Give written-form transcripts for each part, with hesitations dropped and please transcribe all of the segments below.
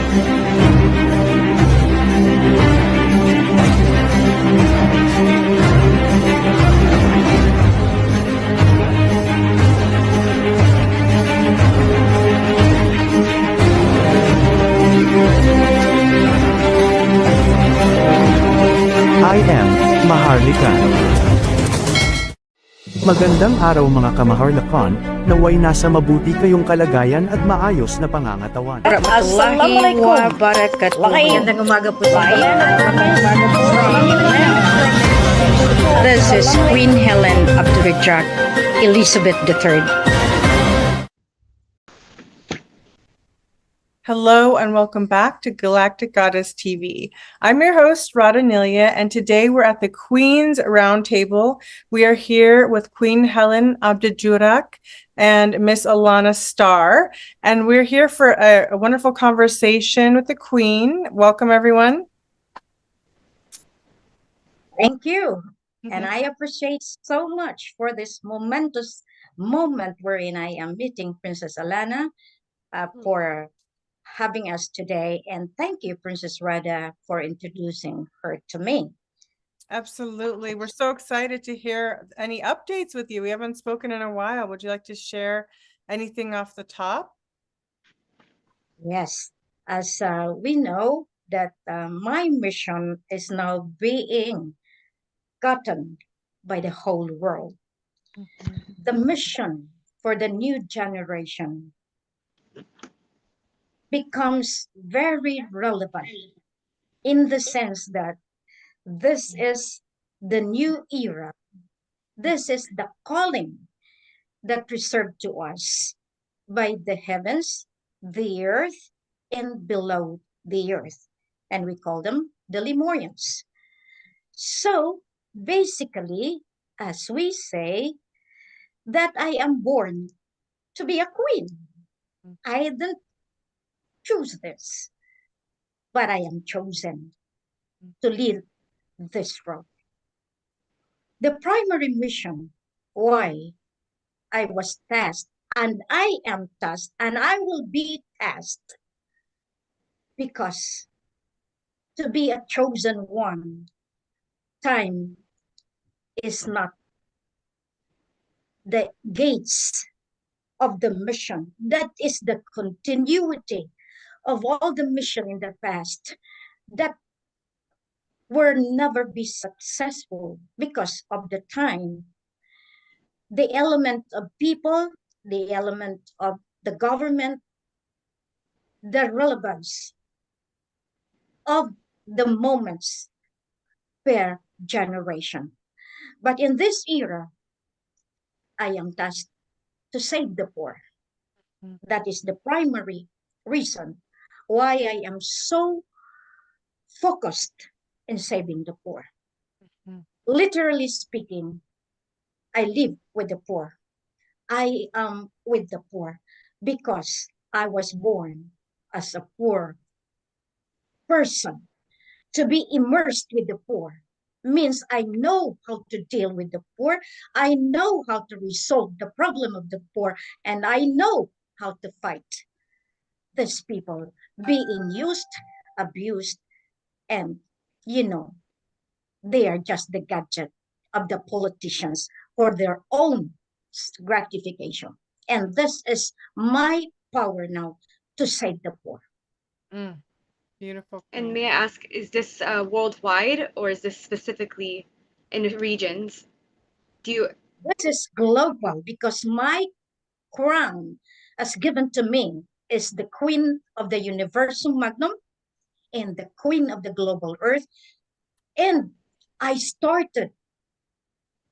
I am Maharlikan. Magandang araw mga kamaharlikan, naway nasa mabuti kayong kalagayan at maayos na pangangatawan. Assalamualaikum wabarakatuh. Magandang umaga po sa inyo. This is Queen Helen Abdurrahman Elizabeth III. Hello and welcome back to Galactic Goddess TV. I'm your host, Radhaa, and today we're at the Queen's Roundtable. We are here with Queen Helen Abdurrahman and Miss Alanna Starr, and we're here for a wonderful conversation with the Queen. Welcome, everyone. Thank you. And I appreciate so much for this momentous moment wherein I am meeting Princess Alanna for having us today, and thank you, Princess Radhaa, for introducing her to me. Absolutely. We're so excited to hear any updates with you. We haven't spoken in a while. Would you like to share anything off the top? Yes, as we know that my mission is now being gotten by the whole world. The mission for the new generation becomes very relevant in the sense that this is the new era. This is the calling that reserved to us by the heavens, the earth, and below the earth. And we call them the Lemurians. So basically, as we say, that I am born to be a queen. I didn't choose this, but I am chosen to lead this road. The primary mission why I was tasked, and I am tasked, and I will be tasked, because to be a chosen one, time is not the gates of the mission. That is the continuity of all the mission in the past that will never be successful because of the time. The element of people, the element of the government, the relevance of the moments per generation. But in this era, I am tasked to save the poor. That is the primary reason why I am so focused in saving the poor. Literally speaking, I live with the poor. I am with the poor because I was born as a poor person. To be immersed with the poor means I know how to deal with the poor. I know how to resolve the problem of the poor, and I know how to fight these people being used, abused, and they are just the gadget of the politicians for their own gratification. And this is my power now to save the poor. Beautiful. And may I ask, is this worldwide or is this specifically in regions? This is global because my crown as given to me is the Queen of the Universum Magnum and the Queen of the Global Earth. And I started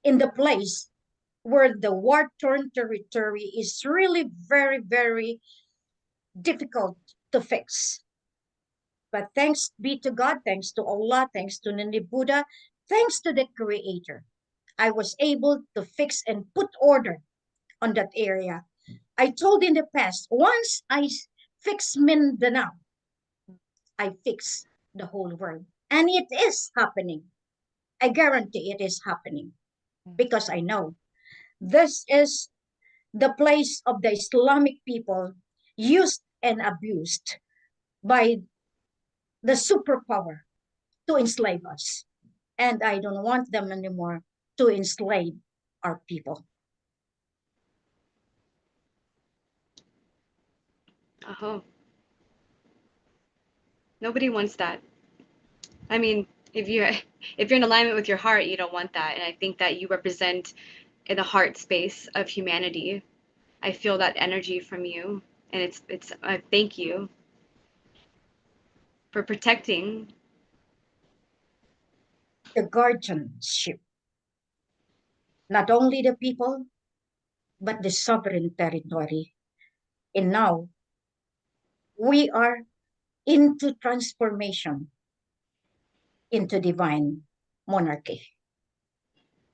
in the place where the war-torn territory is really very, very difficult to fix. But thanks be to God, thanks to Allah, thanks to Nini Buddha, thanks to the Creator, I was able to fix and put order on that area. I told in the past, once I fix Mindanao, I fix the whole world. And it is happening. I guarantee it is happening because I know this is the place of the Islamic people used and abused by the superpower to enslave us. And I don't want them anymore to enslave our people. Oh, nobody wants that. I mean, if you if you're in alignment with your heart, you don't want that. And I think that you represent in the heart space of humanity. I feel that energy from you, and it's I thank you for protecting. The guardianship, not only the people, but the sovereign territory. And now we are into transformation into divine monarchy.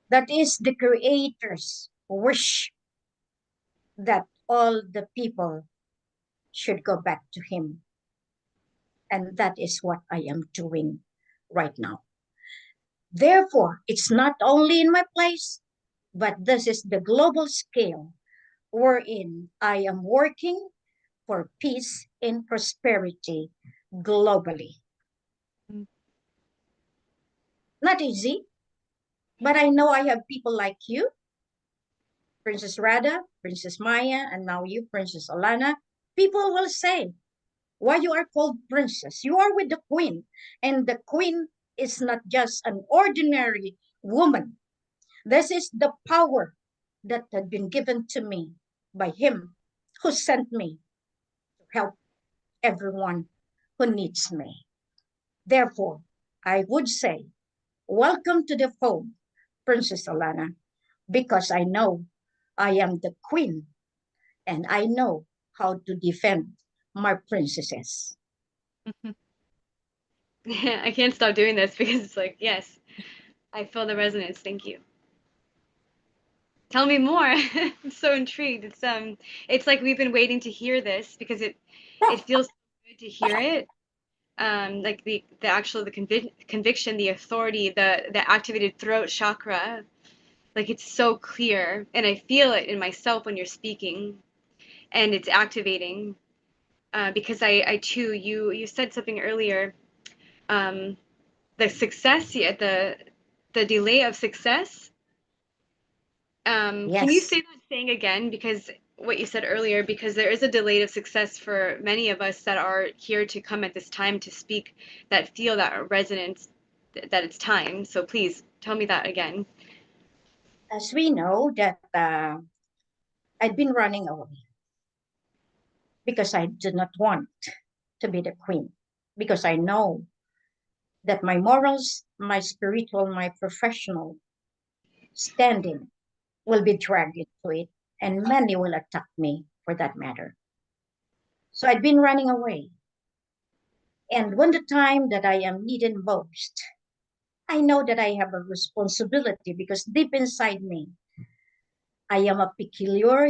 That is the Creator's wish that all the people should go back to Him. And that is what I am doing right now. Therefore, it's not only in my place, but this is the global scale wherein I am working for peace and prosperity globally. Not easy, but I know I have people like you, Princess Radha, Princess Maya, and now you, Princess Alanna. People will say, why you are called princess? You are with the queen. And the queen is not just an ordinary woman. This is the power that had been given to me by him who sent me to help everyone who needs me. Therefore, I would say, welcome to the fold, Princess Alanna, because I know I am the queen and I know how to defend my princesses. I can't stop doing this because it's like, yes, I feel the resonance. Thank you. Tell me more. I'm so intrigued. It's like we've been waiting to hear this because it feels so good to hear it. Like the actual conviction, the authority, the activated throat chakra. Like it's so clear, and I feel it in myself when you're speaking, and it's activating. Because I too, you said something earlier. Um, the success, yeah, the delay of success. Can you Yes, say that saying again? Because what you said earlier, because there is a delay of success for many of us that are here to come at this time to speak, that feel that resonance, that it's time. So please tell me that again. as we know that I'd been running away because I did not want to be the queen, because I know that my morals, my spiritual, my professional standing will be dragged into it, and many will attack me for that matter. So I'd been running away. And when the time that I am needed most, I know that I have a responsibility because deep inside me, I am a peculiar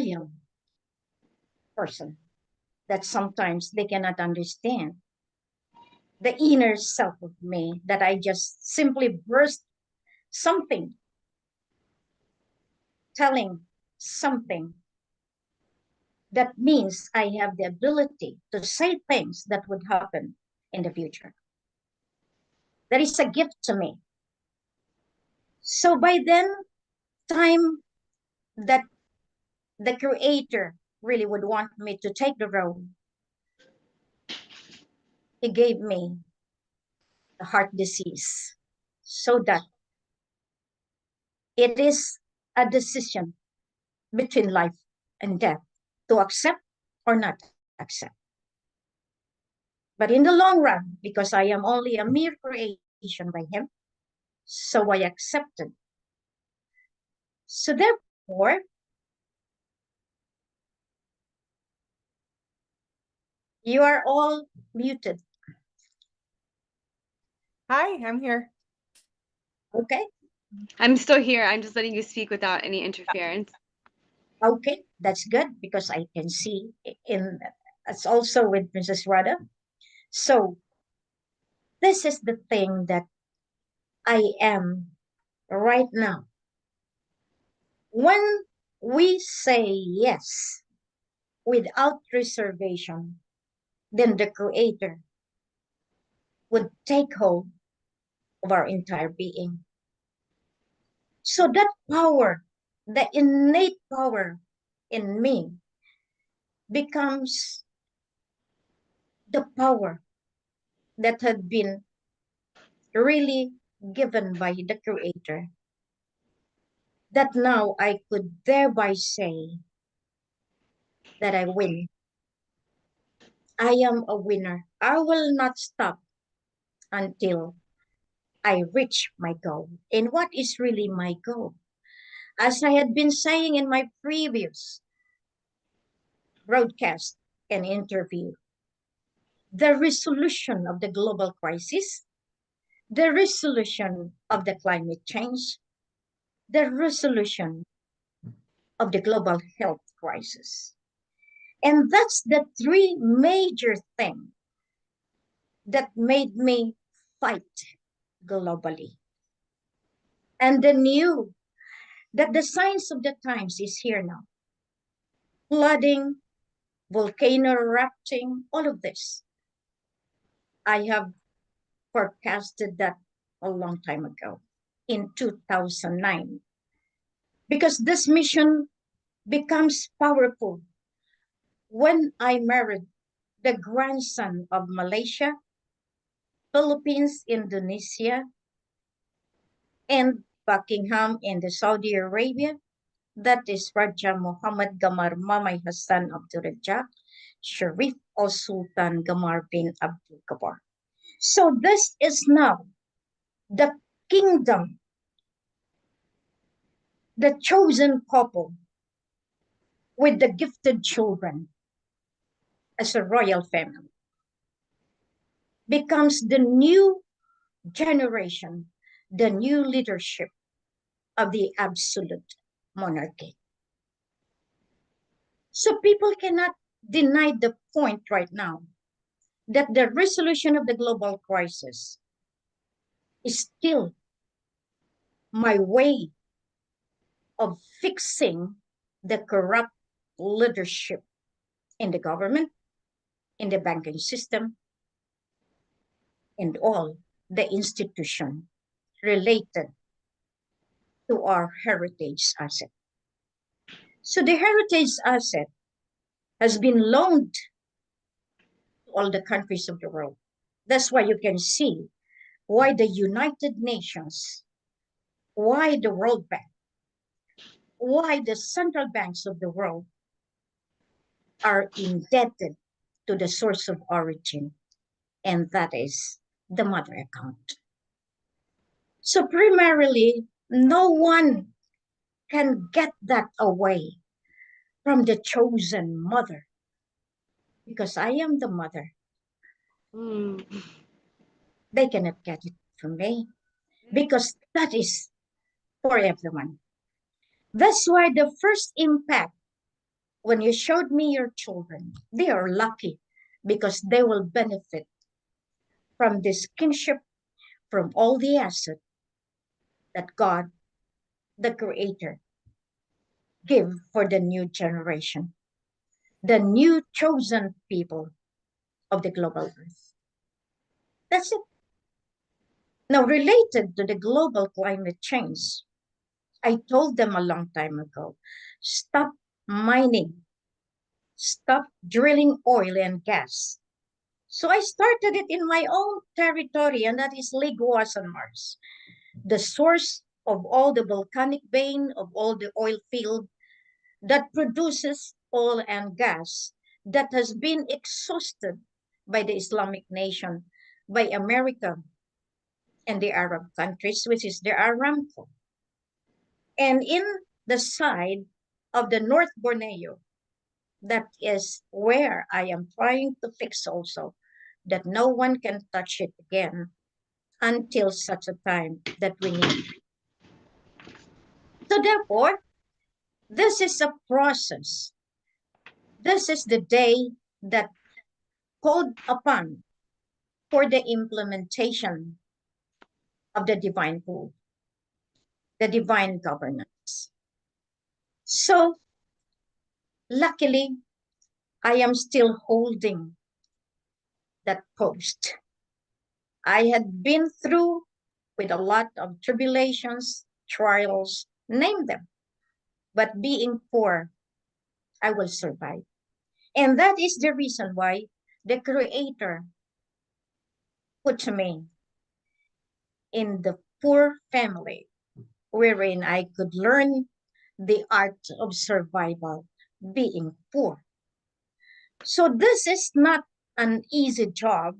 person that sometimes they cannot understand. The inner self of me that I just simply burst something, telling something that means I have the ability to say things that would happen in the future. That is a gift to me. So by then, time that the creator really would want me to take the role, he gave me the heart disease so that it is a decision between life and death to accept or not accept. But in the long run, because I am only a mere creation by him, so I accepted. So therefore, you are all muted. Hi, I'm here. Okay. I'm still here. I'm just letting you speak without any interference. Okay. That's good because I can see in it's also with Mrs. Radha. So this is the thing that I am right now. When we say yes without reservation, then the creator would take hold of our entire being. So that power, the innate power in me, becomes the power that had been really given by the Creator, that now I could thereby say that I win. I am a winner. I will not stop until I reach my goal. And what is really my goal? As I had been saying in my previous broadcast and interview, the resolution of the global crisis, the resolution of the climate change, the resolution of the global health crisis. And that's the three major things that made me fight globally. And the new that the signs of the times is here now. Flooding, volcano erupting, all of this. I have forecasted that a long time ago in 2009. Because this mission becomes powerful when I married the grandson of Malaysia, Philippines, Indonesia, and Buckingham in the Saudi Arabia. That is Raja Muhammad Gamar Mamay Hassan Abdul Rajak, Sharif Al Sultan Gamar bin Abdul Kabar. So this is now the kingdom, the chosen couple with the gifted children as a royal family becomes the new generation, the new leadership of the absolute monarchy. So people cannot deny the point right now that the resolution of the global crisis is still my way of fixing the corrupt leadership in the government, in the banking system, and all the institution related to our heritage asset. So the heritage asset has been loaned to all the countries of the world. That's why you can see why the United Nations, why the World Bank, why the central banks of the world are indebted to the source of origin, and that is the mother account. So primarily, no one can get that away from the chosen mother, because I am the mother. Mm. They cannot get it from me, because that is for everyone. That's why the first impact, when you showed me your children, they are lucky because they will benefit from this kingship, from all the asset that God, the Creator, give for the new generation, the new chosen people of the global earth. That's it. Now, related to the global climate change, I told them a long time ago, stop mining, stop drilling oil and gas. So I started it in my own territory, and that is Lake on Mars, the source of all the volcanic vein, of all the oil field that produces oil and gas that has been exhausted by the Islamic nation, by America and the Arab countries, which is the Aramco. And in the side of the North Borneo, that is where I am trying to fix also, that no one can touch it again until such a time that we need. So therefore, this is a process. This is the day that called upon for the implementation of the divine rule, the divine governance. So luckily, I am still holding that post. I had been through with a lot of tribulations, trials, name them. But being poor, I will survive. And that is the reason why the Creator put me in the poor family, wherein I could learn the art of survival being poor. So this is not an easy job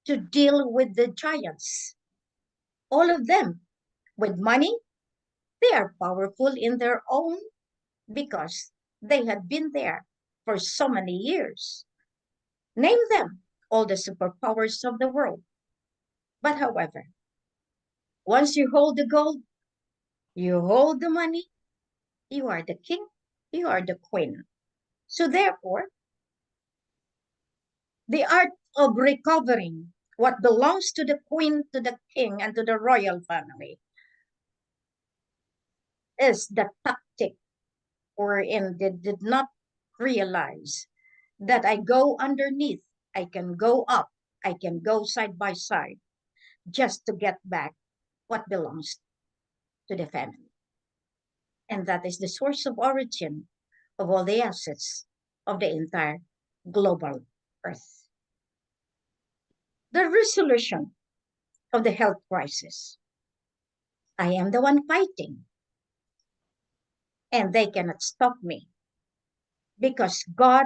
to deal with the giants. All of them with money, they are powerful in their own because they had been there for so many years. Name them, all the superpowers of the world. But however, once you hold the gold, you hold the money, you are the king, you are the queen. So therefore, the art of recovering what belongs to the queen, to the king, and to the royal family is the tactic wherein they did not realize that I go underneath, I can go up, I can go side by side just to get back what belongs to the family. And that is the source of origin of all the assets of the entire global earth. The resolution of the health crisis. I am the one fighting, and they cannot stop me because God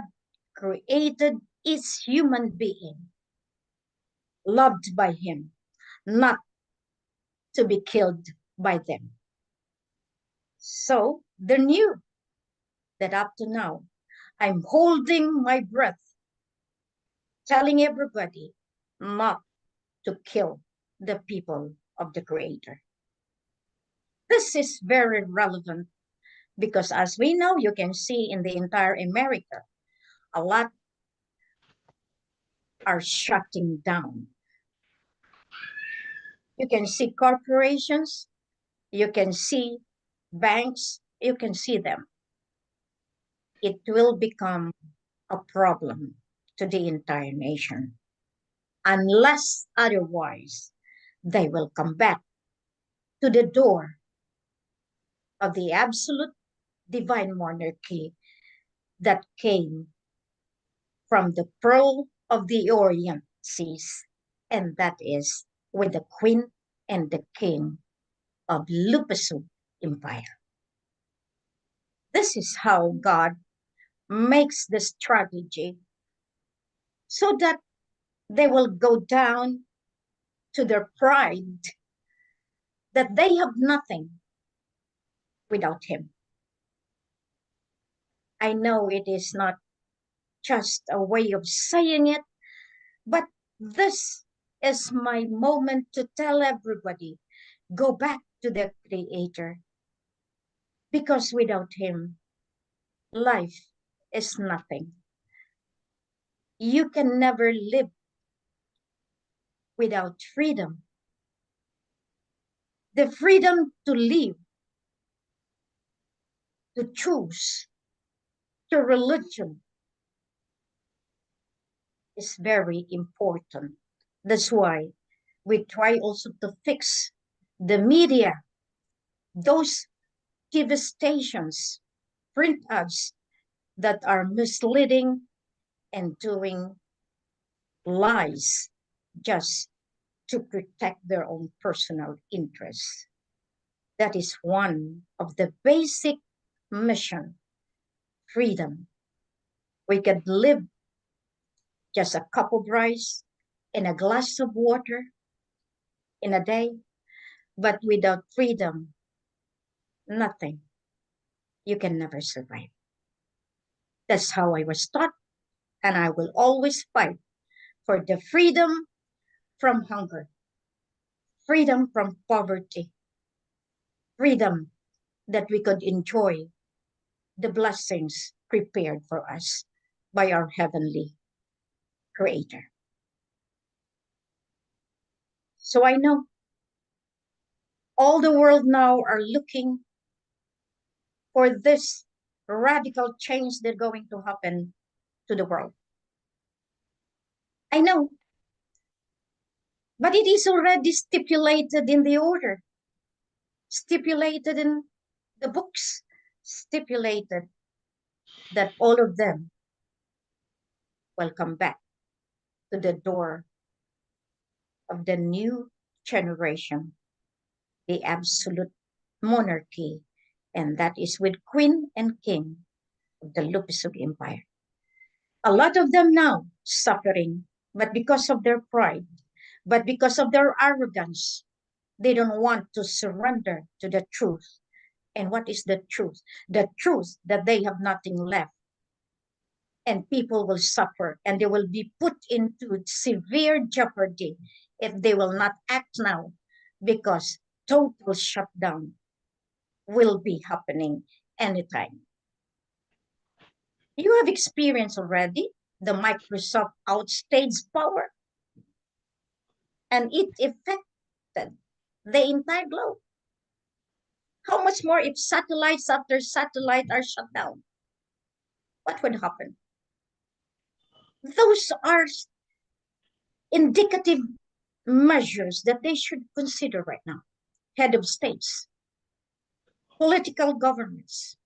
created each human being loved by Him, not to be killed by them. So they knew that up to now, I'm holding my breath, telling everybody not to kill the people of the Creator. This is very relevant because as we know, you can see in the entire America, a lot are shutting down. You can see corporations, you can see banks, you can see them. It will become a problem to the entire nation. Unless otherwise, they will come back to the door of the absolute divine monarchy that came from the pearl of the Orient seas, and that is with the queen and the king of Lupasu Empire. This is how God makes the strategy so that they will go down to their pride that they have nothing without Him. I know it is not just a way of saying it, but this is my moment to tell everybody, go back to the Creator. Because without Him, life is nothing. You can never live without freedom. The freedom to live, to choose, to religion is very important. That's why we try also to fix the media, those TV stations, print ads that are misleading and doing lies just to protect their own personal interests. That is one of the basic mission, freedom. We can live just a cup of rice and a glass of water in a day, but without freedom, nothing. You can never survive. That's how I was taught, and I will always fight for the freedom from hunger, freedom from poverty, freedom that we could enjoy the blessings prepared for us by our heavenly Creator. So I know all the world now are looking for this radical change that's going to happen to the world. I know But it is already stipulated in the order, stipulated in the books, stipulated that all of them will come back to the door of the new generation, the absolute monarchy, and that is with Queen and King of the Lupusug Empire. A lot of them now suffering, but because of their pride, but because of their arrogance, they don't want to surrender to the truth. And what is the truth? The truth that they have nothing left. And people will suffer and they will be put into severe jeopardy if they will not act now, because total shutdown will be happening anytime. You have experienced already the Microsoft outstage power, and it affected the entire globe. How much more if satellites after satellite are shut down? What would happen? Those are indicative measures that they should consider right now. Head of states, political governments,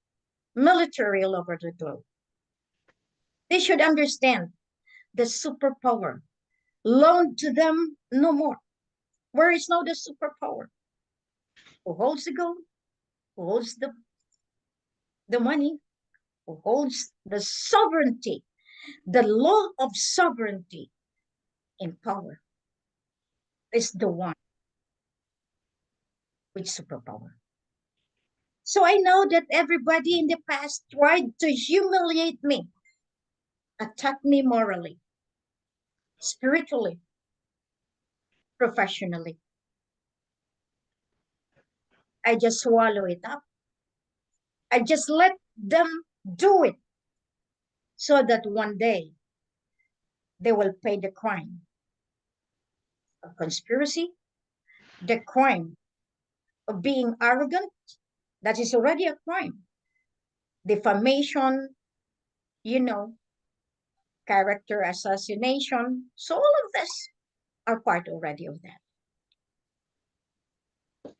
military all over the globe. They should understand the superpower loaned to them no more. Where is now the superpower? Who holds the gold? Who holds the money? Who holds the sovereignty, the law of sovereignty in power is the one with superpower. So I know that everybody in the past tried to humiliate me, attack me morally, spiritually, professionally. I just swallow it up. I just let them do it so that one day they will pay the crime of conspiracy, the crime of being arrogant. That is already a crime. Defamation, you know, character assassination. So all of this are part already of that.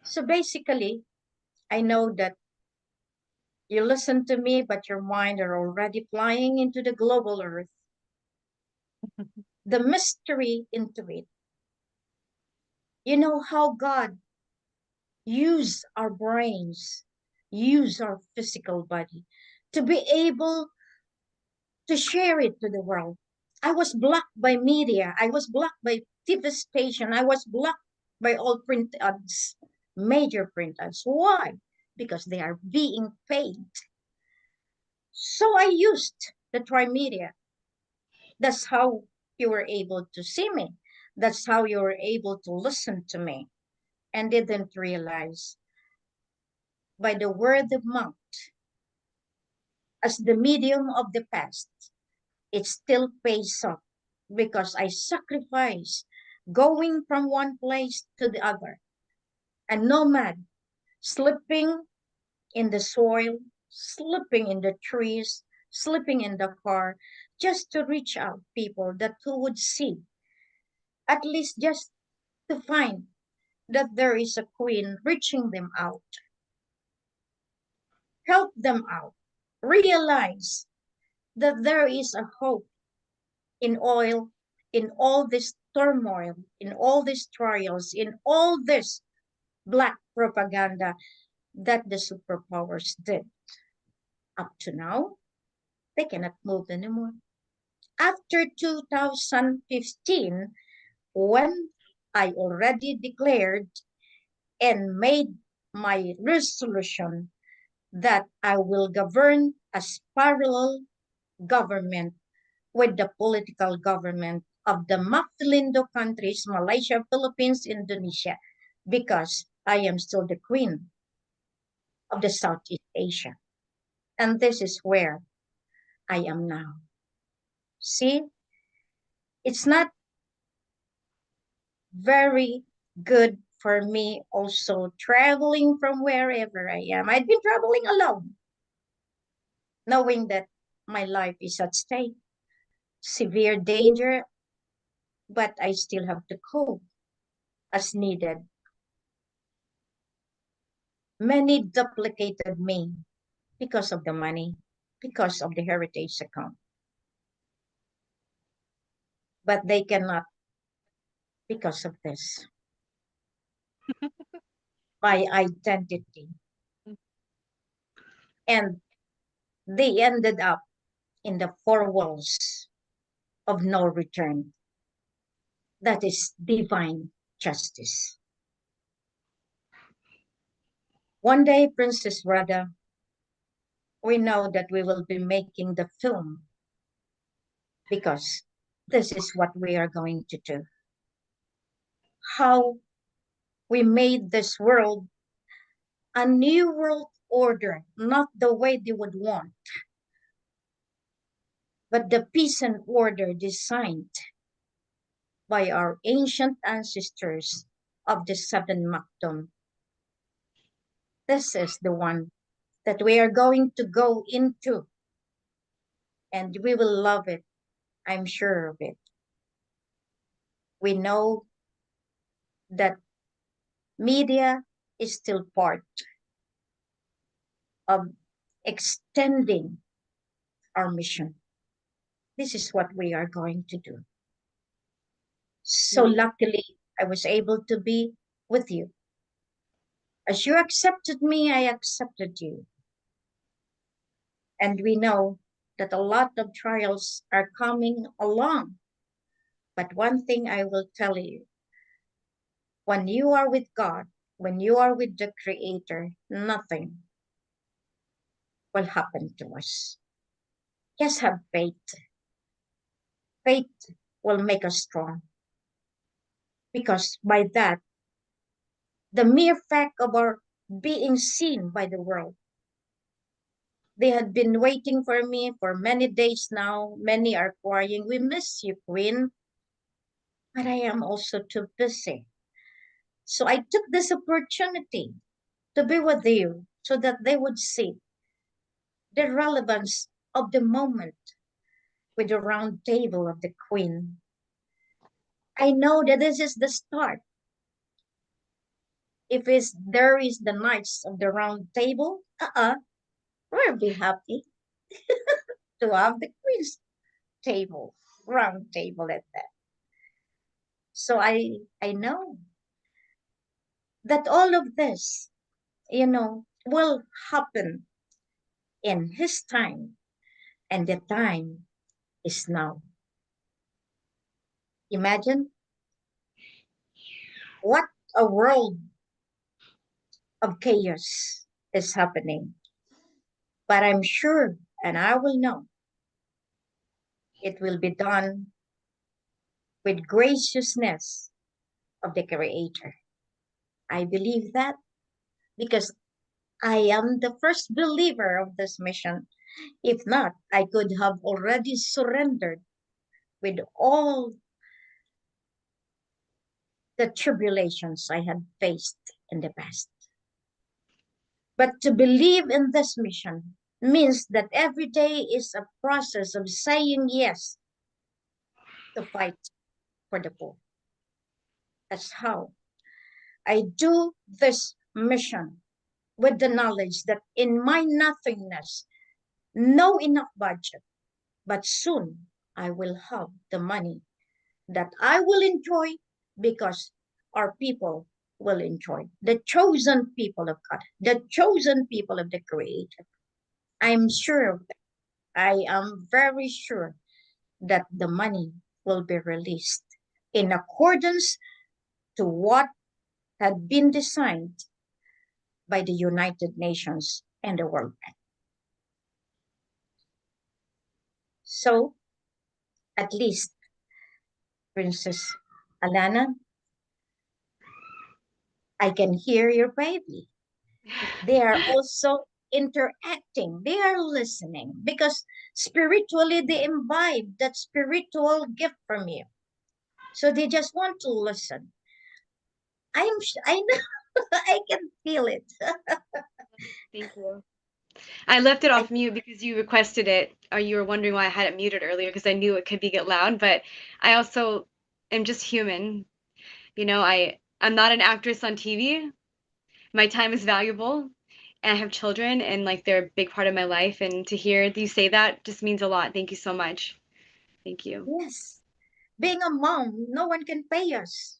So basically, I know that you listen to me, but your mind are already flying into the global earth. The mystery into it. You know how God use our brains, use our physical body to be able to share it to the world. I was blocked by media. I was blocked by TV station. I was blocked by all print ads, major print ads. Why? Because they are being paid. So I used the Trimedia. That's how you were able to see me. That's how you were able to listen to me, and didn't realize by the word of mouth as the medium of the past, it still pays off because I sacrifice going from one place to the other, a nomad, sleeping in the soil, sleeping in the trees, sleeping in the car, just to reach out people that who would see, at least just to find that there is a queen reaching them out, help them out, realize that there is a hope in oil, in all this turmoil, in all these trials, in all this black propaganda that the superpowers did. Up to now, they cannot move anymore. After 2015, when I already declared and made my resolution that I will govern as parallel government with the political government of the Maglindo countries, Malaysia, Philippines, Indonesia, because I am still the queen of the Southeast Asia. And this is where I am now. See, it's not very good for me also traveling from wherever I am. I've been traveling alone, knowing that my life is at stake, severe danger, but I still have to cope as needed. Many duplicated me because of the money, because of the heritage account. But they cannot because of this. My identity. And they ended up in the four walls of no return. That is divine justice. One day, Princess Radha, we know that we will be making the film because this is what we are going to do. How we made this world a new world order, not the way they would want, but the peace and order designed by our ancient ancestors of the seven Makdum. This is the one that we are going to go into, and we will love it. I'm sure of it. We know that media is still part of extending our mission. This is what we are going to do. So luckily, I was able to be with you. As you accepted me, I accepted you. And we know that a lot of trials are coming along. But one thing I will tell you, when you are with God, when you are with the Creator, nothing will happen to us. Just have faith. Faith will make us strong. Because by that, the mere fact of our being seen by the world, they had been waiting for me for many days now. Many are crying, we miss you, Queen. But I am also too busy. So I took this opportunity to be with you so that they would see the relevance of the moment with the round table of the Queen. I know that this is the start. If there is the Knights of the Round Table, we'll be happy to have the Queen's table, round table at that. So I know that all of this, will happen in his time, and the time is now. Imagine what a world of chaos is happening. But I'm sure, and I will know, it will be done with graciousness of the Creator. I believe that because I am the first believer of this mission. If not, I could have already surrendered with all the tribulations I had faced in the past. But to believe in this mission means that every day is a process of saying yes to fight for the poor. That's how I do this mission, with the knowledge that in my nothingness, no enough budget, but soon I will have the money that I will enjoy because our people will enjoy. The chosen people of God, the chosen people of the Creator. I'm sure of that. I am very sure that the money will be released in accordance to what had been designed by the United Nations and the World Bank. So, at least, Princess Alanna, I can hear your baby. They are also interacting. They are listening because spiritually they imbibe that spiritual gift from you. So they just want to listen. I know, I can feel it. Thank you. I left it off mute because you requested it, or you were wondering why I had it muted earlier because I knew it could be get loud. But I also am just human. You know, I'm not an actress on TV. My time is valuable, and I have children, and like they're a big part of my life. And to hear you say that just means a lot. Thank you so much. Thank you. Yes. Being a mom, no one can pay us.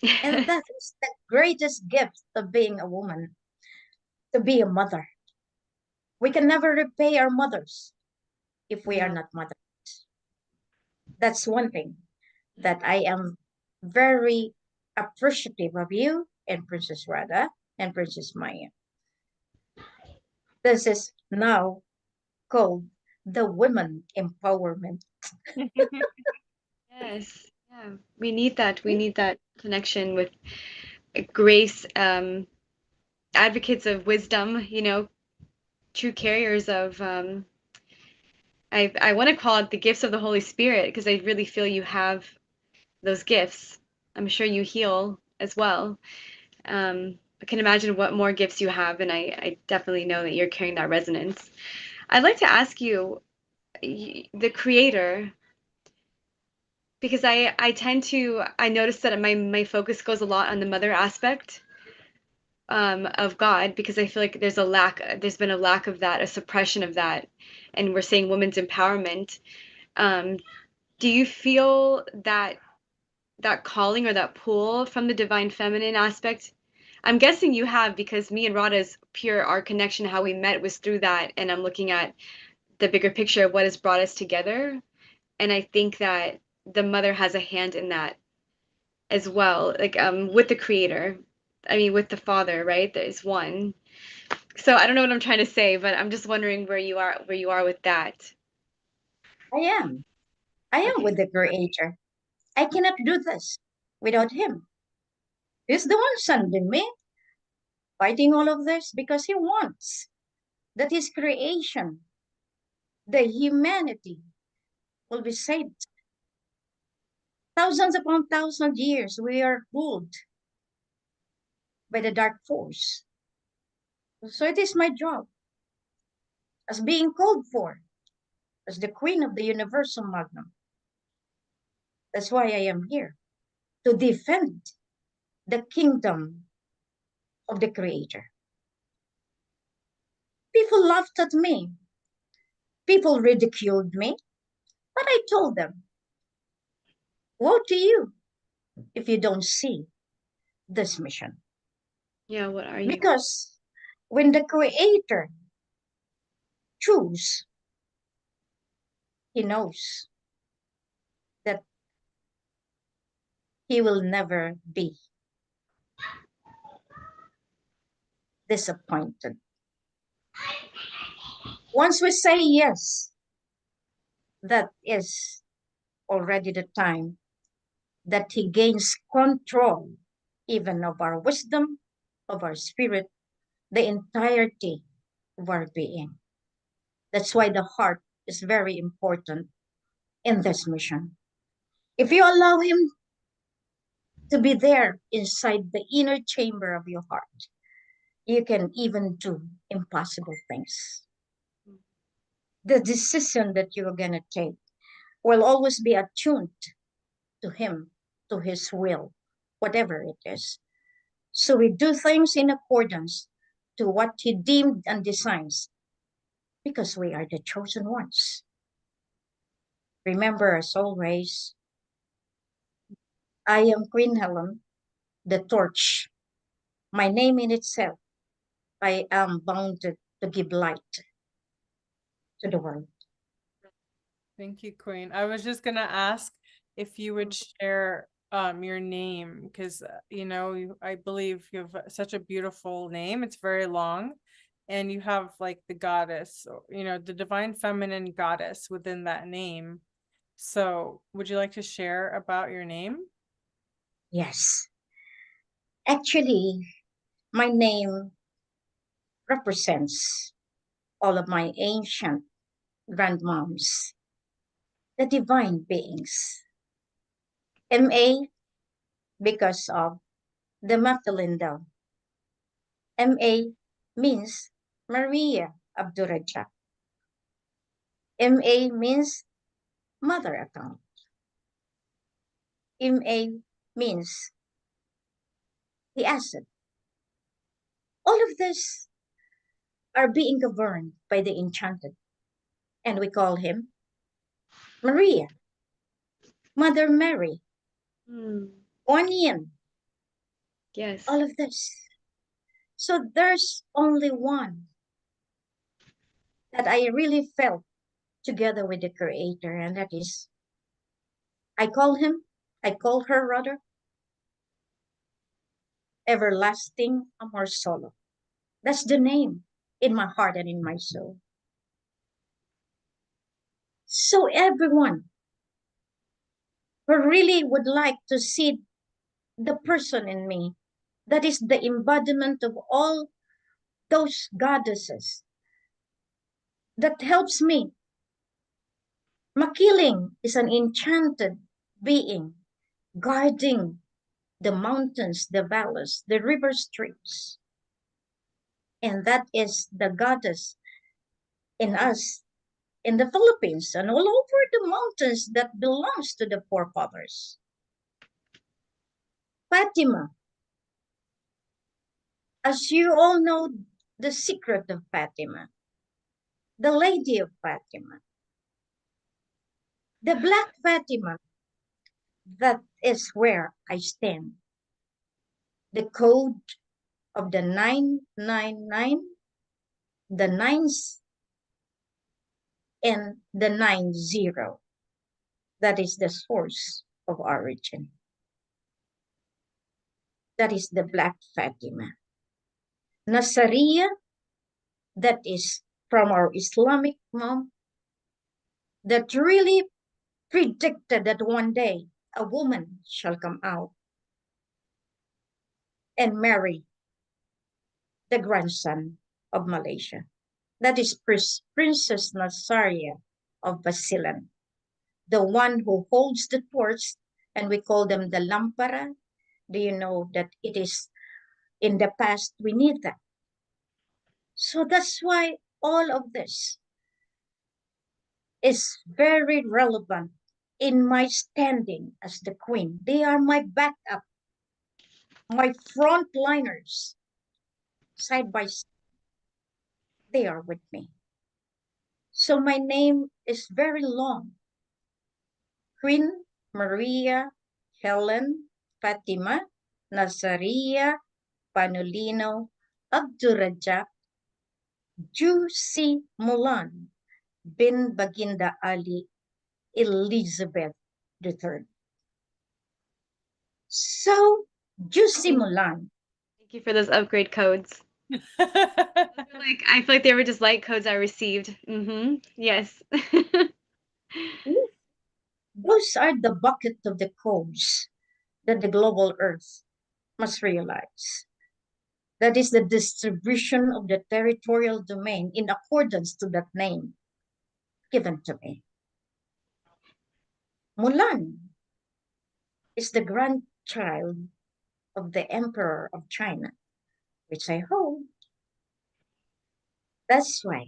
And that is the greatest gift of being a woman, to be a mother. We can never repay our mothers if we are Yeah. not mothers. That's one thing that I am very appreciative of you and Princess Radha and Princess Maya. This is now called the women empowerment. Yes. Yeah. We need that. We need that connection with grace, advocates of wisdom, true carriers of I want to call it the gifts of the Holy Spirit because I really feel you have those gifts. I'm sure you heal as well. I can imagine what more gifts you have, and I definitely know that you're carrying that resonance. I'd like to ask you, the creator, because I tend to I notice that my focus goes a lot on the mother aspect of God because I feel like there's been a lack of that, a suppression of that, and we're saying women's empowerment. Um, do you feel that calling or that pull from the divine feminine aspect? I'm guessing you have because me and Radha's pure our connection, how we met was through that, and I'm looking at the bigger picture of what has brought us together, and I think that the mother has a hand in that as well, like with the creator. I mean, with the father, right? There is one. So I don't know what I'm trying to say, but I'm just wondering where you are with that. I am. I am Okay. with the Creator. I cannot do this without Him. He's the one sending me, fighting all of this because He wants that His creation, the humanity, will be saved. Thousands upon thousands years, we are ruled by the dark force. So it is my job as being called for as the queen of the universal magnum. That's why I am here to defend the kingdom of the creator. People laughed at me. People ridiculed me, but I told them, woe to you if you don't see this mission. Yeah, what are you? Because when the creator choose, he knows that he will never be disappointed. Once we say yes, that is already the time that he gains control even of our wisdom, of our spirit, the entirety of our being. That's why the heart is very important in this mission. If you allow him to be there inside the inner chamber of your heart, you can even do impossible things. The decision that you're going to take will always be attuned to him, to his will, whatever it is. So we do things in accordance to what he deemed and designs because we are the chosen ones. Remember, as always, I am Queen Helen, the torch. My name in itself, I am bound to give light to the world. Thank you, Queen. I was just gonna ask if you would share your name because I believe you have such a beautiful name. It's very long, and you have like the goddess, or, the divine feminine goddess within that name. So, would you like to share about your name? Yes. Actually, my name represents all of my ancient grandmoms, the divine beings. MA because of the Magdalene. MA means Maria Abdurrahman. MA means mother account. MA means He asked, all of this are being governed by the enchanted, and we call him Maria, Mother Mary, Hmm. Kuan Yin, Yes. all of this. So there's only one that I really felt together with the Creator, and that is, I call her rather, Everlasting Amor Solo. That's the name in my heart and in my soul. So everyone who really would like to see the person in me that is the embodiment of all those goddesses that helps me. Makiling is an enchanted being guarding the mountains, the valleys, the river streams. And that is the goddess in us, in the Philippines, and all over the mountains that belongs to the forefathers. Fatima, as you all know, the secret of Fatima, the Lady of Fatima, the Black Fatima, that is where I stand. The code of the 999, the nines, and the 90. That is the source of origin. That is the Black Fatima. Nasariya, that is from our Islamic mom, that really predicted that one day a woman shall come out and marry the grandson of Malaysia. That is Princess Nazaria of Basilan, the one who holds the torch, and we call them the lampara. Do you know that it is in the past we need that? So that's why all of this is very relevant in my standing as the queen. They are my backup, my frontliners, side by side. They are with me. So my name is very long. Queen Maria Helen Fatima Nazaria Panulino Abdurrajak Jusi Mulan bin Baginda Ali Elizabeth III. So, Jusi Mulan, Thank you for those upgrade codes. Like I feel like they were just light codes I received. Yes. those are the bucket of the codes that the global earth must realize. That is the distribution of the territorial domain in accordance to that name given to me. Mulan is the grandchild of the Emperor of China, which I hold. That's why.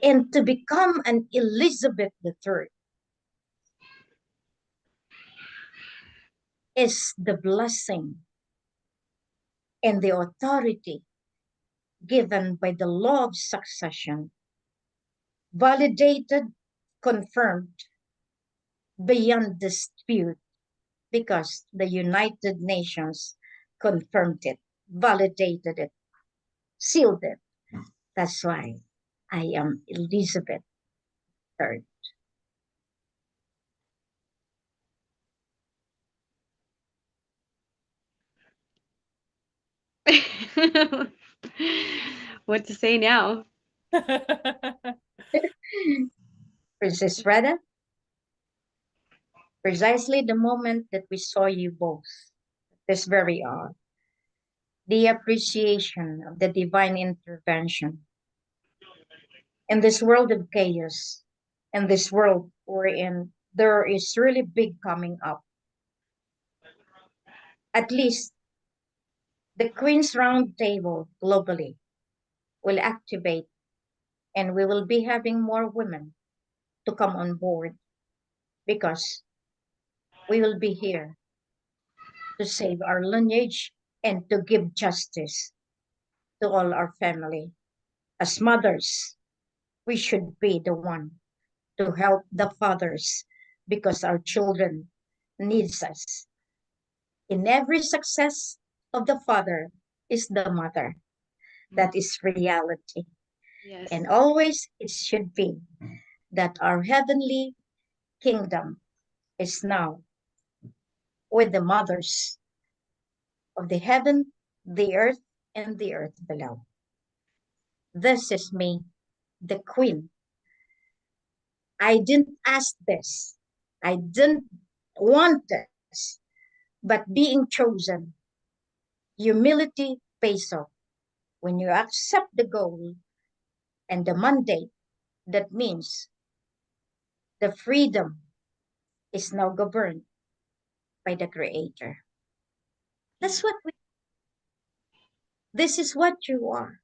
And to become an Elizabeth III is the blessing and the authority given by the law of succession, validated, confirmed, beyond dispute, because the United Nations confirmed it, validated it, sealed it. That's why I am Elizabeth III. What to say now? Princess Radha, precisely the moment that we saw you both, this very hour, the appreciation of the divine intervention in this world of chaos, in this world wherein there is really big coming up. At least the Queen's Round Table globally will activate, and we will be having more women to come on board because we will be here to save our lineage and to give justice to all our family. As mothers, we should be the one to help the fathers because our children needs us. In every success of the father is the mother. That is reality. Yes. And always it should be that our heavenly kingdom is now with the mothers of the heaven, the earth, and the earth below. This is me, the queen. I didn't ask this. I didn't want this. But being chosen, humility pays off. When you accept the goal and the mandate, that means the freedom is now governed by the Creator. That's what we, this is what you are.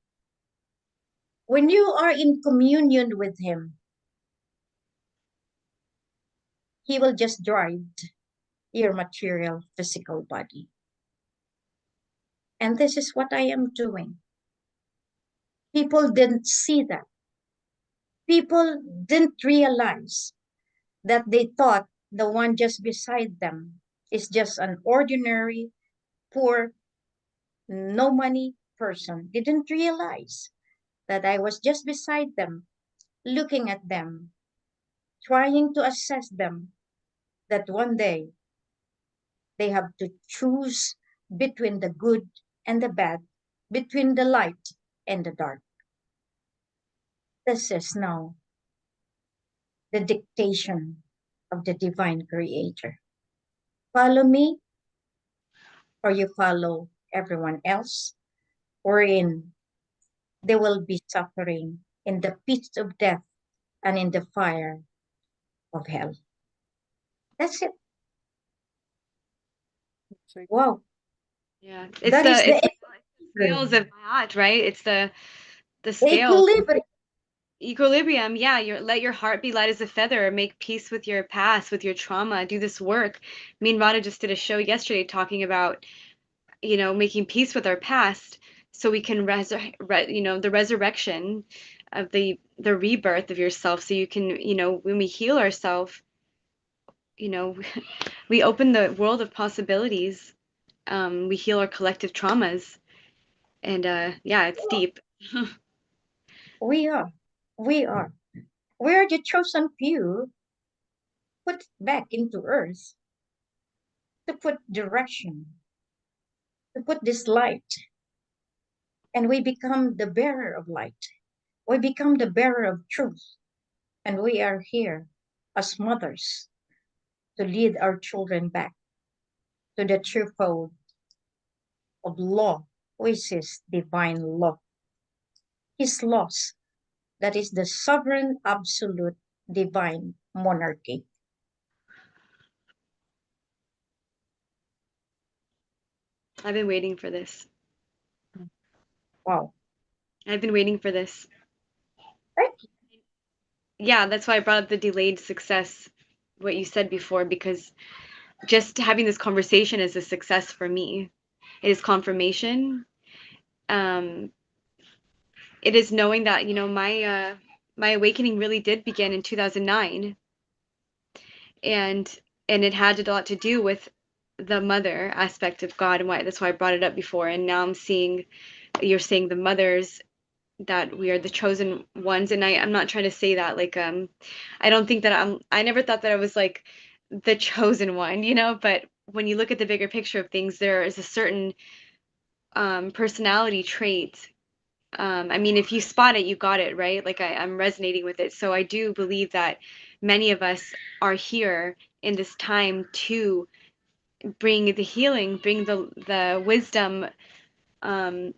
When you are in communion with Him, He will just drive your material physical body. And this is what I am doing. People didn't see that. People didn't realize that they thought the one just beside them is just an ordinary, poor, no money person. They didn't realize that I was just beside them, looking at them, trying to assess them, that one day they have to choose between the good and the bad, between the light and the dark. This is now the dictation of the divine creator. Follow me or you follow everyone else, wherein they will be suffering in the pit of death and in the fire of hell. That's it. Wow. Yeah. It's That the is the scales of Mahat, right? It's the scales. Equilibrium, yeah. Let your heart be light as a feather. Make peace with your past, with your trauma. Do this work. Me and Radha just did a show yesterday talking about, making peace with our past, so we can the resurrection of the rebirth of yourself. So you can, when we heal ourselves, you know, we open the world of possibilities. We heal our collective traumas, and yeah, it's deep. We are. We are. We are the chosen few put back into earth to put direction, to put this light. And we become the bearer of light. We become the bearer of truth. And we are here as mothers to lead our children back to the true fold of law, which is divine law. His laws, that is the sovereign, absolute, divine monarchy. I've been waiting for this. Wow. I've been waiting for this. Thank you. Yeah, that's why I brought up the delayed success, what you said before, because just having this conversation is a success for me. It is confirmation. Um, it is knowing that, my awakening really did begin in 2009, and it had a lot to do with the mother aspect of God, and that's why I brought it up before. And now I'm seeing you're saying the mothers, that we are the chosen ones, and I'm not trying to say that like I don't think that I never thought that I was like the chosen one, but when you look at the bigger picture of things, there is a certain personality trait. I mean, if you spot it, you got it, right? Like I'm resonating with it. So I do believe that many of us are here in this time to bring the healing, bring the wisdom, um,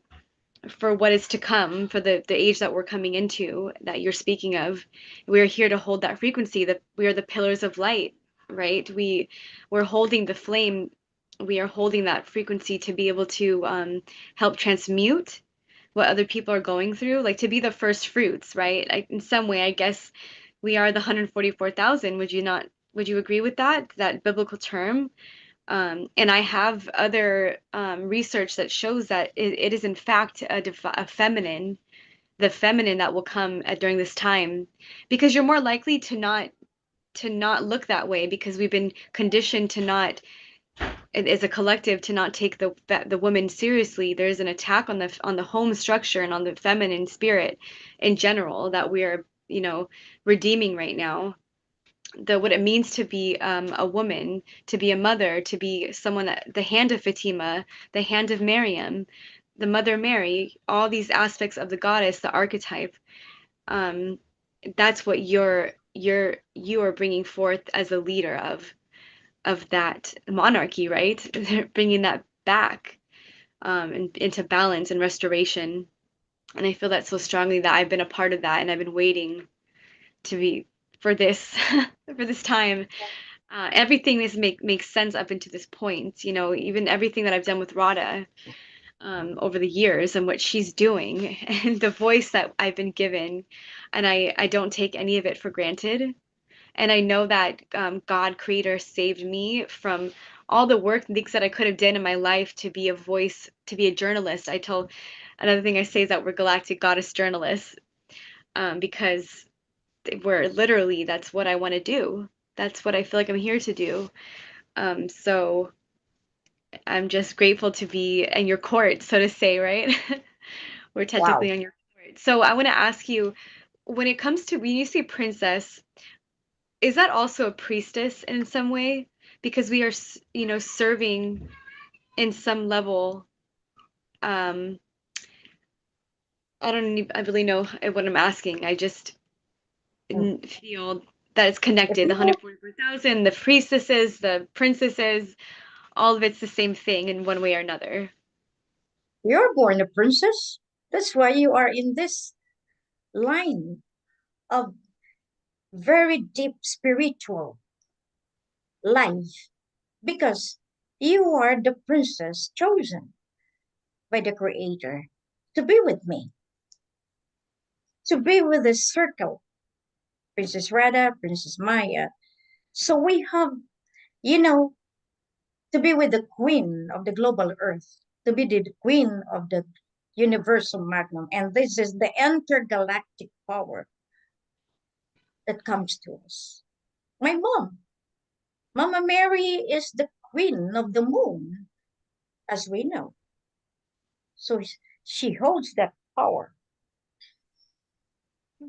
for what is to come, for the age that we're coming into, that you're speaking of. We're here to hold that frequency, that we are the pillars of light, right? We're holding the flame. We are holding that frequency to be able to help transmute what other people are going through, like to be the first fruits, right? In some way, I guess we are the 144,000. Would you agree with that biblical term? And I have other research that shows that it is in fact a feminine, the feminine that will come during this time, because you're more likely to not look that way because we've been conditioned to not, as a collective, to not take the woman seriously. There's an attack on the home structure and on the feminine spirit in general that we are, redeeming right now. What it means to be a woman, to be a mother, to be someone that the hand of Fatima, the hand of Miriam, the Mother Mary, all these aspects of the goddess, the archetype. Um, that's what you are bringing forth as a leader of that monarchy, right? Bringing that back into balance and restoration. And I feel that so strongly that I've been a part of that, and I've been waiting to be for this for this time. Everything makes sense up into this point. Even everything that I've done with Radha over the years and what she's doing and the voice that I've been given, and I don't take any of it for granted. And I know that God Creator saved me from all the work and things that I could have done in my life to be a voice, to be a journalist. Another thing I say is that we're galactic goddess journalists, because that's what I want to do. That's what I feel like I'm here to do. So I'm just grateful to be in your court, so to say, right? We're Wow. technically on your court. So I want to ask you, when it comes to when you say princess, is that also a priestess in some way? Because we are, serving in some level. Um, I really know what I'm asking. I just Mm. feel that it's If connected. The you 144,000, the priestesses, the princesses, all of it's the same thing in one way or another. you're born a princess, that's why you are in this line of very deep spiritual life, because you are the princess chosen by the Creator to be with me, to be with the circle, Princess Radha, Princess Maya. So we have, you know, to be with the queen of the global earth, to be the queen of the universal magnum. And this is the intergalactic power that comes to us. My mom, Mama Mary, is the queen of the moon, as we know. So she holds that power.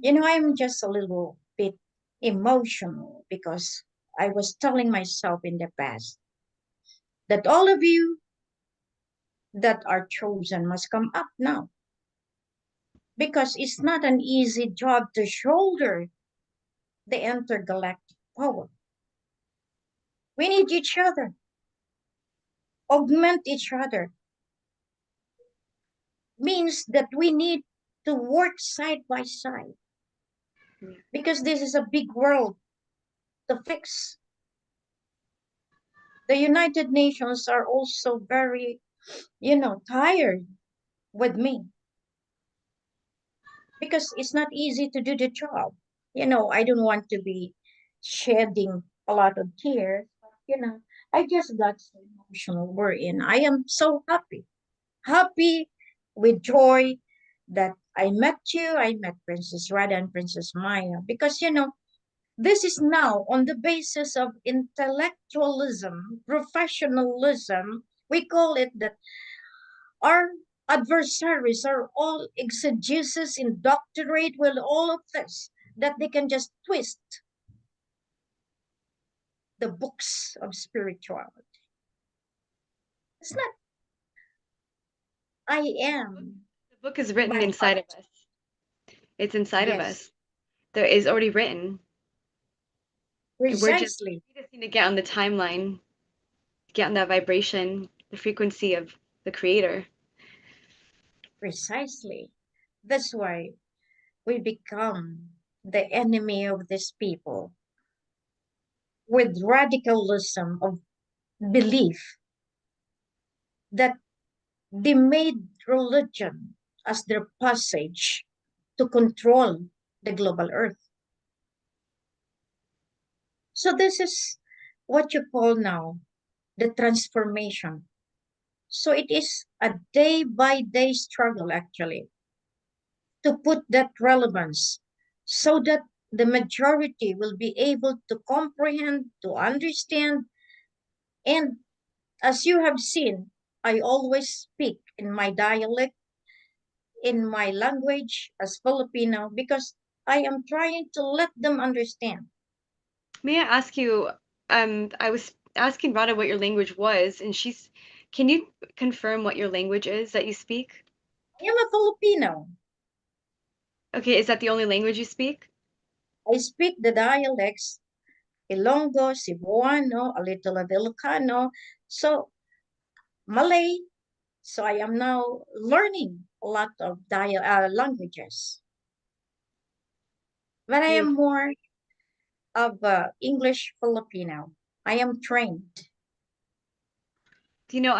I'm just a little bit emotional because I was telling myself in the past that all of you that are chosen must come up now, because it's not an easy job to shoulder the intergalactic power. We need each other, augment each other, means that we need to work side by side, because this is a big world to fix. The United Nations are also very, tired with me, because it's not easy to do the job. I don't want to be shedding a lot of tears. I just got so emotional. I am so happy with joy that I met you. I met Princess Radha and Princess Maya, because this is now on the basis of intellectualism, professionalism. We call it that our adversaries are all exegesis, indoctrinate with all of this, that they can just twist the books of spirituality. It's not, I am The book is written my inside of heart. us. It's inside of Yes, us. There is already written. precisely, We just need to get on the timeline, get on that vibration, the frequency of the creator. precisely. That's why we become the enemy of these people with radicalism of belief that they made religion as their passage to control the global earth. So this is what you call now the transformation. So it is a day by day struggle, actually, to put that relevance so that the majority will be able to comprehend, to understand. And as you have seen, I always speak in my dialect, in my language as Filipino, because I am trying to let them understand. May I ask you, I was asking Radha what your language was, and can you confirm what your language is that you speak? I am a Filipino. Okay, is that the only language you speak? I speak the dialects Ilonggo, Cebuano, a little of Ilocano, so Malay. So I am now learning a lot of languages. But I am Beautiful. more of English Filipino. I am trained. Do you know,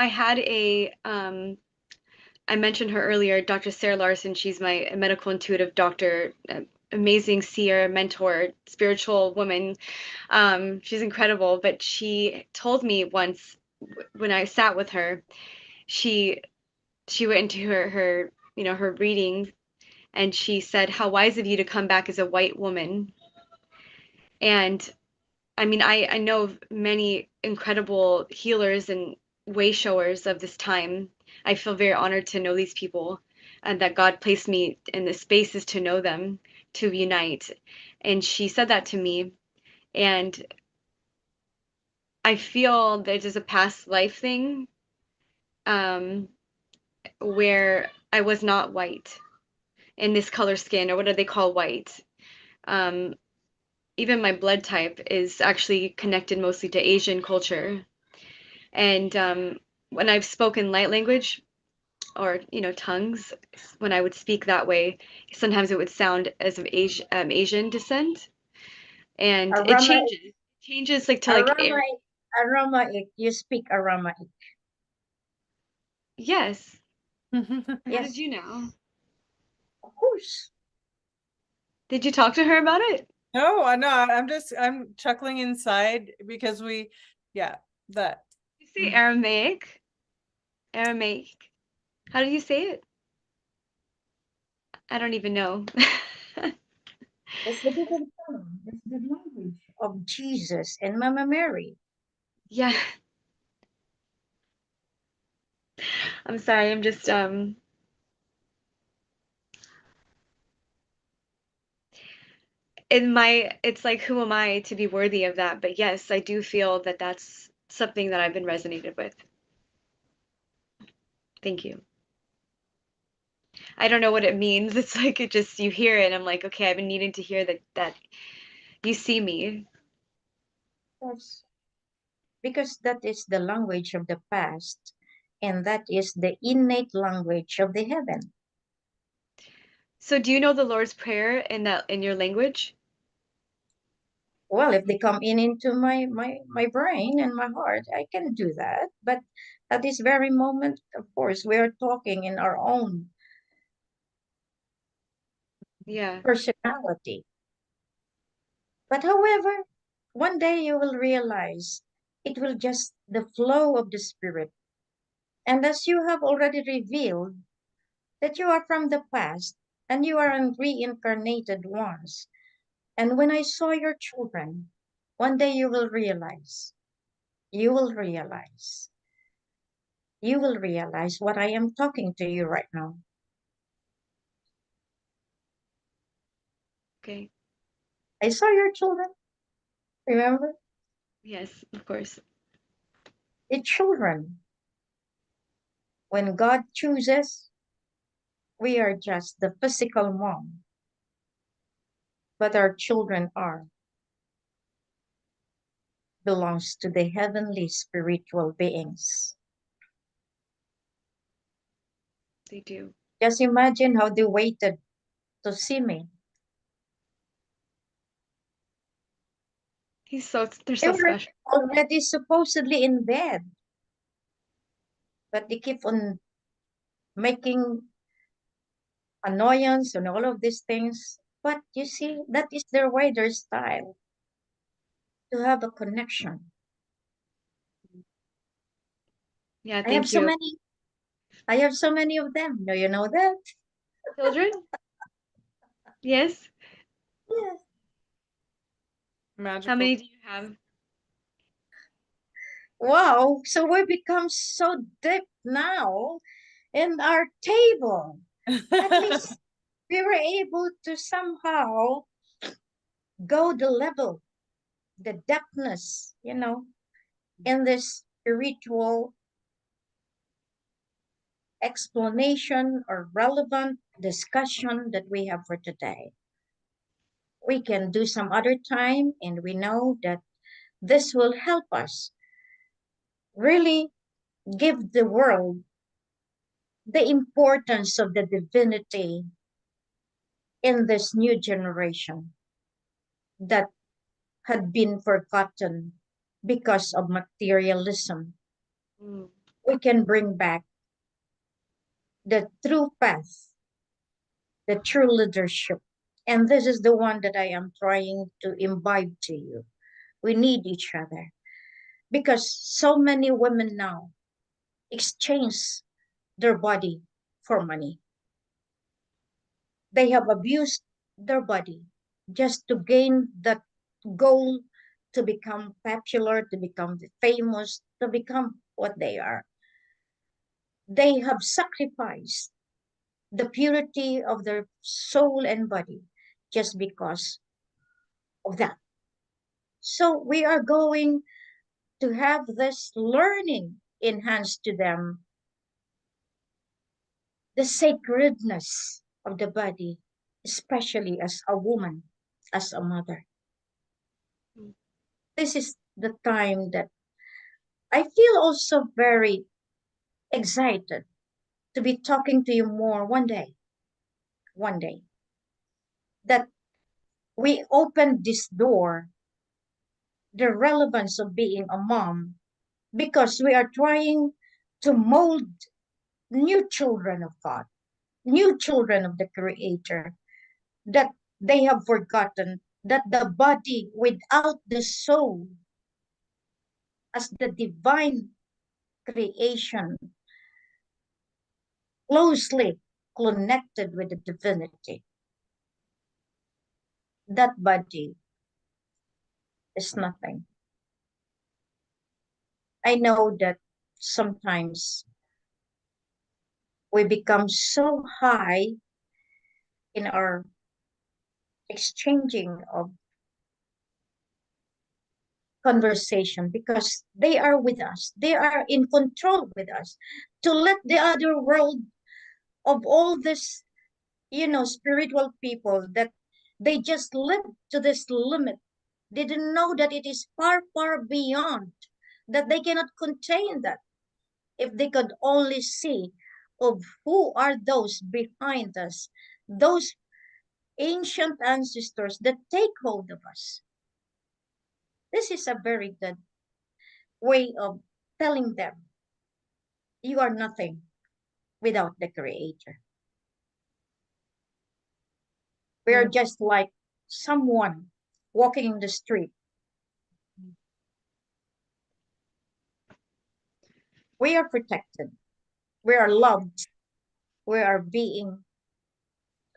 I mentioned her earlier, Dr. Sarah Larson. She's my medical intuitive doctor, amazing seer, mentor, spiritual woman. She's incredible, but she told me once when I sat with her, she she went into her reading, and she said, "How wise of you to come back as a white woman." And I mean, I know of many incredible healers and way showers of this time. I feel very honored to know these people and that God placed me in the spaces to know them, to unite. And she said that to me. And I feel there's a past life thing, um, where I was not white in this color skin, or what do they call white? Um, Even my blood type is actually connected mostly to Asian culture. And when I've spoken light language, or tongues, when I would speak that way, sometimes it would sound as of Asian descent, and it Arama, changes like to like air. Aramaic, Aramaic. You speak Aramaic. Yes. How did Yes, you know? of course. Did you talk to her about it? No, I'm chuckling inside because yeah, that. You say Aramaic? Aramaic. How do you say it? I don't even know. That's the different tongue. That's the language of Jesus and Mama Mary. Yeah, I'm sorry. I'm just it's like, who am I to be worthy of that? But yes, I do feel that that's something that I've been resonated with. Thank you. I don't know what it means. It's like it just, you hear it and I'm like, okay, I've been needing to hear that you see me. Yes, because that is the language of the past, and that is the innate language of the heaven. So do you know the Lord's Prayer in your language? Well, if they come in into my brain and my heart, I can do that. But at this very moment, of course, we are talking in our own Yeah. personality. But however, one day you will realize it will just the flow of the spirit. And as you have already revealed that you are from the past and you are reincarnated ones. And when I saw your children, one day you will realize, you will realize what I am talking to you right now. Okay. I saw your children, remember? Yes, of course. The children, when God chooses, we are just the physical mom, but our children are belongs to the heavenly spiritual beings. They do. Just imagine how they waited to see me. They're They so were special. already supposedly in bed, but they keep on making annoyance and all of these things. But you see, that is their way, their style to have a connection. Yeah, I have thank so you. many. I have so many of them. Do you know that? Children? Yes. Yes. How Magical. many do you have? Wow. So we become so deep now in our table. At least we were able to somehow go the level, the depthness, in this spiritual explanation or relevant discussion that we have for today. We can do some other time, and we know that this will help us really give the world the importance of the divinity in this new generation that had been forgotten because of materialism. Mm. We can bring back the true path, the true leadership. And this is the one that I am trying to imbibe to you. We need each other because so many women now exchange their body for money. They have abused their body just to gain that goal, to become popular, to become famous, to become what they are. They have sacrificed the purity of their soul and body just because of that. So we are going to have this learning enhanced to them, the sacredness of the body, especially as a woman, as a mother. Mm. This is the time that I feel also very excited to be talking to you more one day, that we open this door, the relevance of being a mom, because we are trying to mold new children of God, new children of the Creator, that they have forgotten that the body without the soul, as the divine creation, closely connected with the divinity, that body is nothing. I know that sometimes we become so high in our exchanging of conversation because they are with us, they are in control with us, to let the other world of all this, spiritual people, that they just live to this limit. They didn't know that it is far, far beyond, that they cannot contain that. If they could only see of who are those behind us, those ancient ancestors that take hold of us. This is a very good way of telling them you are nothing without the Creator. We are just like someone walking in the street. We are protected. We are loved. We are being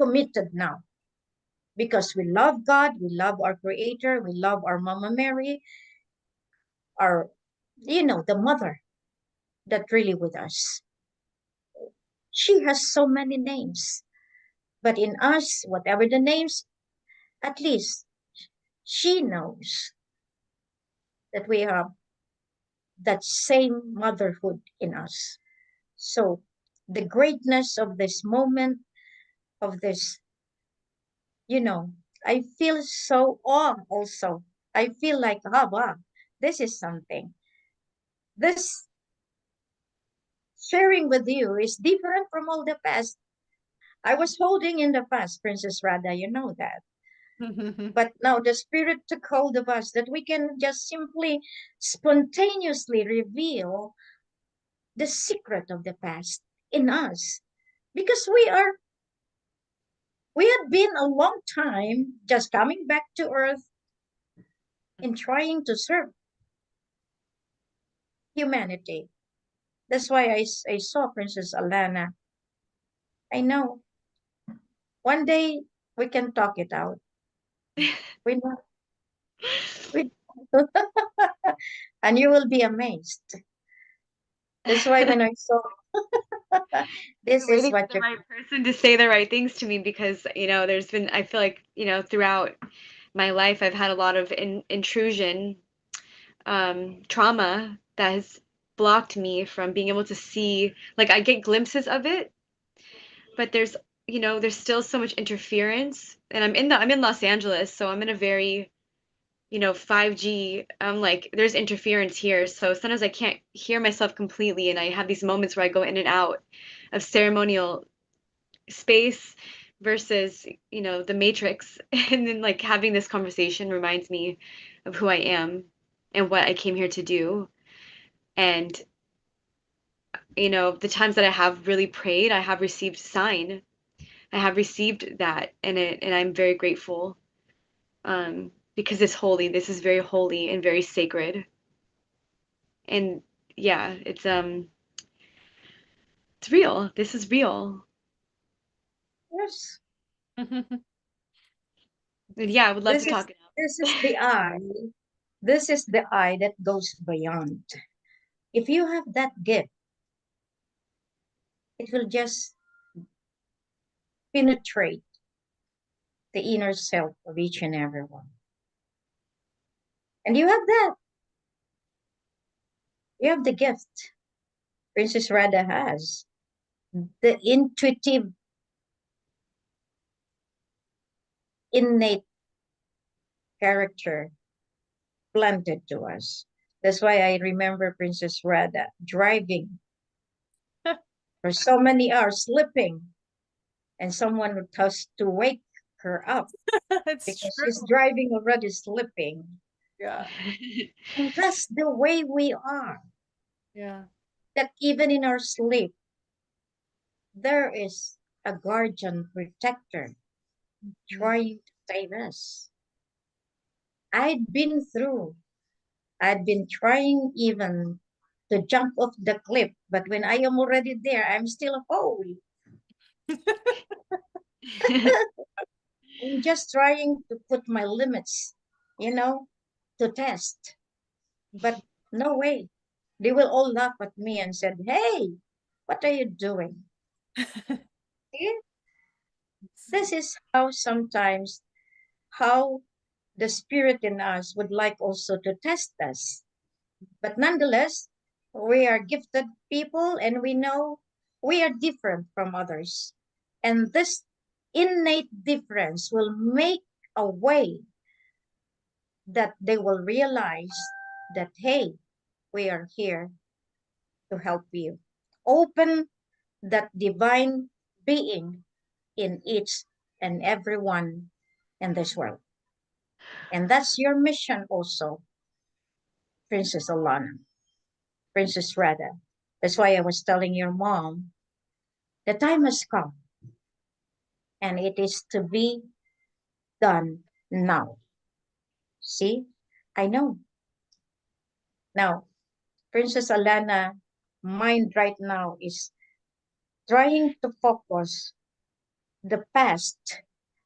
committed now because we love God. We love our Creator. We love our Mama Mary, our, the mother that really with us. She has so many names, but in us, whatever the names, at least she knows that we have that same motherhood in us. So the greatness of this moment, of this, I feel so awe also. I feel like, wow, this is something. This sharing with you is different from all the past. I was holding in the past, Princess Radha, you know that. But now the Spirit took hold of us that we can just simply spontaneously reveal the secret of the past in us. Because we had been a long time just coming back to earth and trying to serve humanity. That's why I saw Princess Alanna. I know one day we can talk it out. We know, we, and you will be amazed. That's why when I saw this is Waiting for what the you right person to say the right things to me because, there's been, I feel like, throughout my life, I've had a lot of intrusion, trauma that has blocked me from being able to see, like, I get glimpses of it, but there's still so much interference. And I'm in Los Angeles, so I'm in a very, 5G, like there's interference here. So sometimes I can't hear myself completely, and I have these moments where I go in and out of ceremonial space versus, the matrix. And then like having this conversation reminds me of who I am and what I came here to do. And, the times that I have really prayed, I have received sign. I have received that, and I'm very grateful. Because it's holy. This is very holy and very sacred. And yeah, it's real. This is real. yes. And yeah, I would love to This is talk it out. this is the eye. This is the eye that goes beyond. If you have that gift, it will just penetrate the inner self of each and every one. And you have that. You have the gift. Princess Radha has the intuitive, innate character planted to us. That's why I remember Princess Radha driving for so many hours, sleeping, and someone has to wake her up It's because true. she's driving already sleeping. Yeah. And that's the way we are. Yeah. That even in our sleep, there is a guardian protector trying to save us. I'd been through, I'd been trying even to jump off the cliff, but when I am already there, I'm still whole. I'm just trying to put my limits, you know, to test. But no way. They will all laugh at me and said, "Hey, what are you doing?" See? This is how sometimes how the spirit in us would like also to test us. But nonetheless, we are gifted people and we know we are different from others. And this innate difference will make a way that they will realize that, hey, we are here to help you. Open that divine being in each and every one in this world. And that's your mission also, Princess Alana, Princess Radha. That's why I was telling your mom, the time has come and it is to be done now. See, I know. Now, Princess Alana, mind right now is trying to focus the past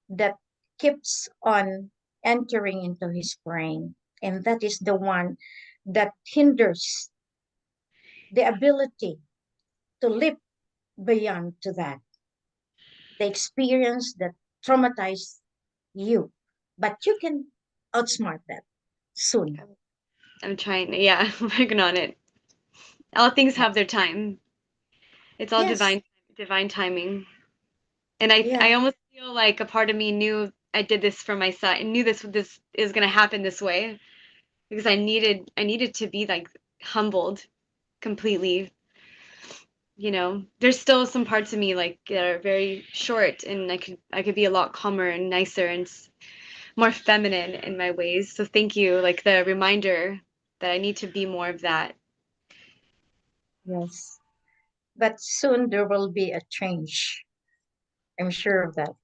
that keeps on entering into his brain. And that is the one that hinders the ability to live beyond to that. The experience that traumatized you. But you can outsmart that soon. I'm trying. Yeah, I'm working on it. All things have their time. It's all Yes. divine timing. And I Yeah. almost feel like a part of me knew I did this for myself. I knew this is gonna happen this way because I needed to be like humbled completely. There's still some parts of me like that are very short, and I could be a lot calmer and nicer and more feminine in my ways. So thank you, like the reminder that I need to be more of that. Yes. But soon there will be a change. I'm sure of that.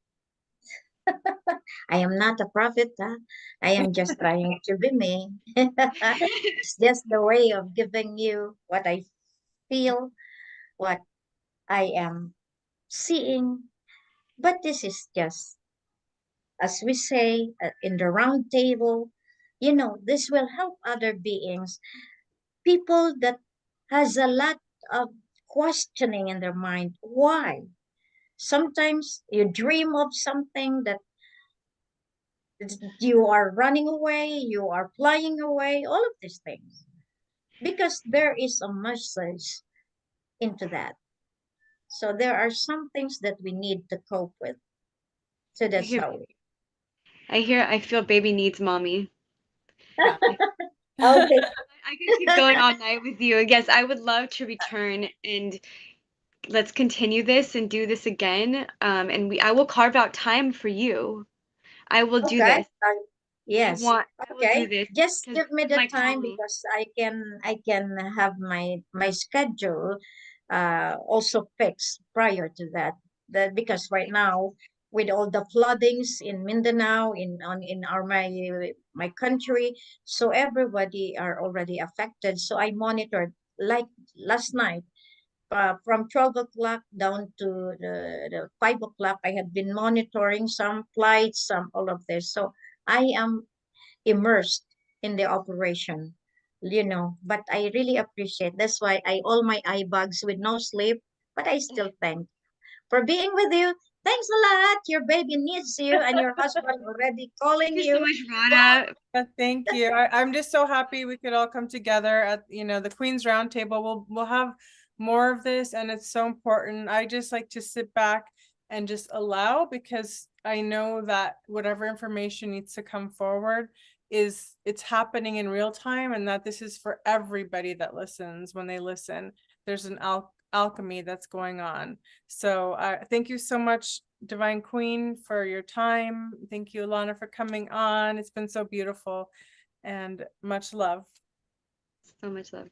I am not a prophet. Huh? I am just trying to be me. It's just the way of giving you what I feel, what I am seeing. But this is just, as we say in the round table, this will help other beings, people that has a lot of questioning in their mind. Why? Sometimes you dream of something that you are running away, you are flying away, all of these things. Because there is a message into that. So there are some things that we need to cope with. So I that's hear, how we. I feel baby needs mommy. Okay. I could keep going all night with you. Yes, I would love to return and let's continue this and do this again. And I will carve out time for you. I will do Okay. this. Yes. I will do Okay. this Just because give me this is the my time calling. because I can have my schedule also fixed prior to that. That because right now with all the floodings in Mindanao in our my country, so everybody are already affected. So I monitored like last night. From 12 o'clock down to the 5 o'clock, I had been monitoring some flights, some all of this. So I am immersed in the operation, but I really appreciate. That's why I all my eye bags with no sleep, but I still thank for being with you. Thanks a lot. Your baby needs you, and your husband already Thank calling you so you. much, Well, Radha. Thank you. I'm just so happy we could all come together at, the Queen's Roundtable. We'll have more of this, and it's so important. I just like to sit back and just allow, because I know that whatever information needs to come forward it's happening in real time, and that this is for everybody that listens. When they listen, there's an alchemy that's going on. So thank you so much, Divine Queen, for your time. Thank you, Alanna, for coming on. It's been so beautiful, and much love. So much love.